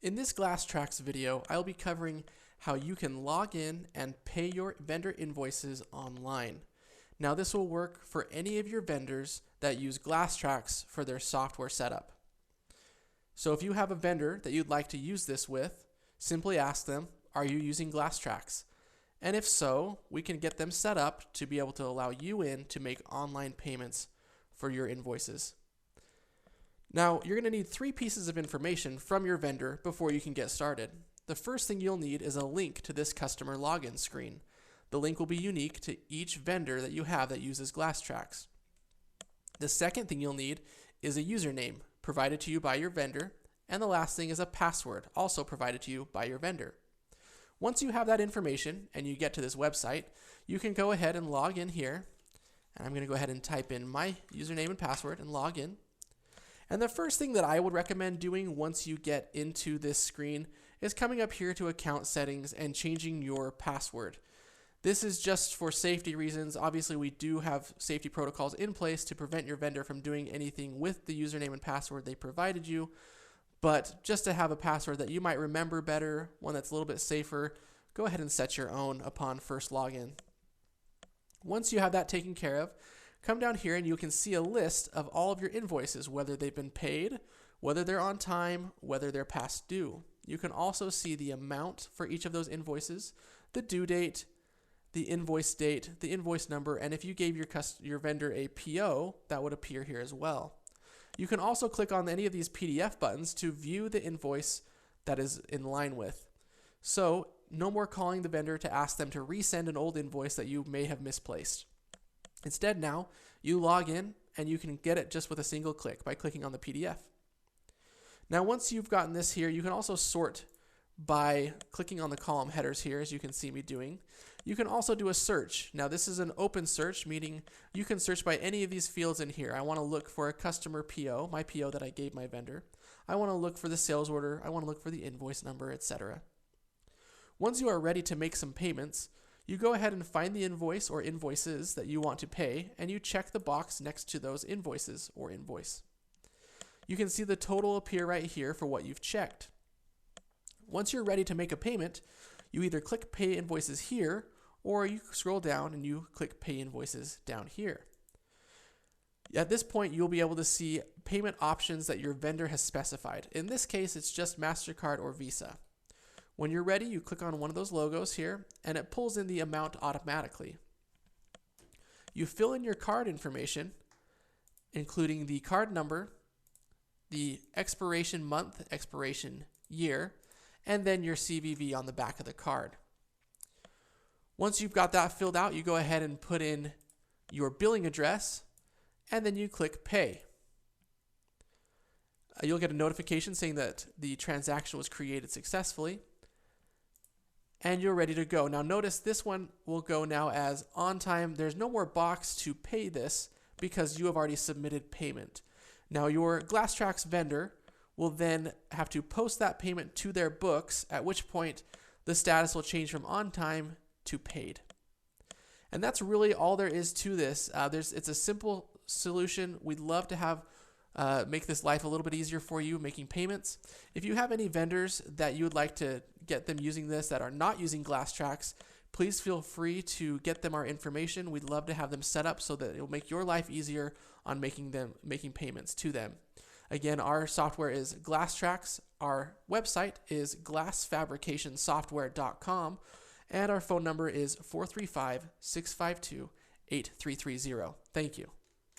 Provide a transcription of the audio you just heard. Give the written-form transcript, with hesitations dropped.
In this GlassTrax video, I'll be covering how you can log in and pay your vendor invoices online. Now this will work for any of your vendors that use GlassTrax for their software setup. So if you have a vendor that you'd like to use this with, simply ask them, are you using GlassTrax? And if so, we can get them set up to be able to allow you in to make online payments for your invoices. Now, you're going to need 3 pieces of information from your vendor before you can get started. The first thing you'll need is a link to this customer login screen. The link will be unique to each vendor that you have that uses GlassTrax. The second thing you'll need is a username provided to you by your vendor, and the last thing is a password also provided to you by your vendor. Once you have that information and you get to this website, you can go ahead and log in here. And I'm going to go ahead and type in my username and password and log in. And the first thing that I would recommend doing once you get into this screen is coming up here to account settings and changing your password. This is just for safety reasons. Obviously, we do have safety protocols in place to prevent your vendor from doing anything with the username and password they provided you. But just to have a password that you might remember better, one that's a little bit safer, go ahead and set your own upon first login. Once you have that taken care of, come down here and you can see a list of all of your invoices, whether they've been paid, whether they're on time, whether they're past due. You can also see the amount for each of those invoices, the due date, the invoice number, and if you gave your vendor a PO, that would appear here as well. You can also click on any of these PDF buttons to view the invoice that is in line with. So no more calling the vendor to ask them to resend an old invoice that you may have misplaced. Instead now, you log in and you can get it just with a single click by clicking on the PDF. Now once you've gotten this here, you can also sort by clicking on the column headers here, as you can see me doing. You can also do a search. Now this is an open search, meaning you can search by any of these fields in here. I want to look for a customer PO, my PO that I gave my vendor. I want to look for the sales order. I want to look for the invoice number, etc. Once you are ready to make some payments, you go ahead and find the invoice or invoices that you want to pay, and you check the box next to those invoices or invoice. You can see the total appear right here for what you've checked. Once you're ready to make a payment, you either click Pay Invoices here, or you scroll down and you click Pay Invoices down here. At this point, you'll be able to see payment options that your vendor has specified. In this case, it's just MasterCard or Visa. When you're ready, you click on one of those logos here, and it pulls in the amount automatically. You fill in your card information, including the card number, the expiration month, expiration year, and then your CVV on the back of the card. Once you've got that filled out, you go ahead and put in your billing address, and then you click Pay. You'll get a notification saying that the transaction was created successfully, and you're ready to go. Now notice this one will go now as on time. There's no more box to pay this because you have already submitted payment. Now your GlassTrax vendor will then have to post that payment to their books, at which point the status will change from on time to paid. And that's really all there is to this. It's a simple solution. We'd love to have make this life a little bit easier for you making payments. If you have any vendors that you would like to get them using this that are not using GlassTrax, please feel free to get them our information. We'd love to have them set up so that it will make your life easier on making payments to them. Again, our software is GlassTrax. Our website is glassfabricationssoftware.com, and our phone number is 435-652-8330. Thank you.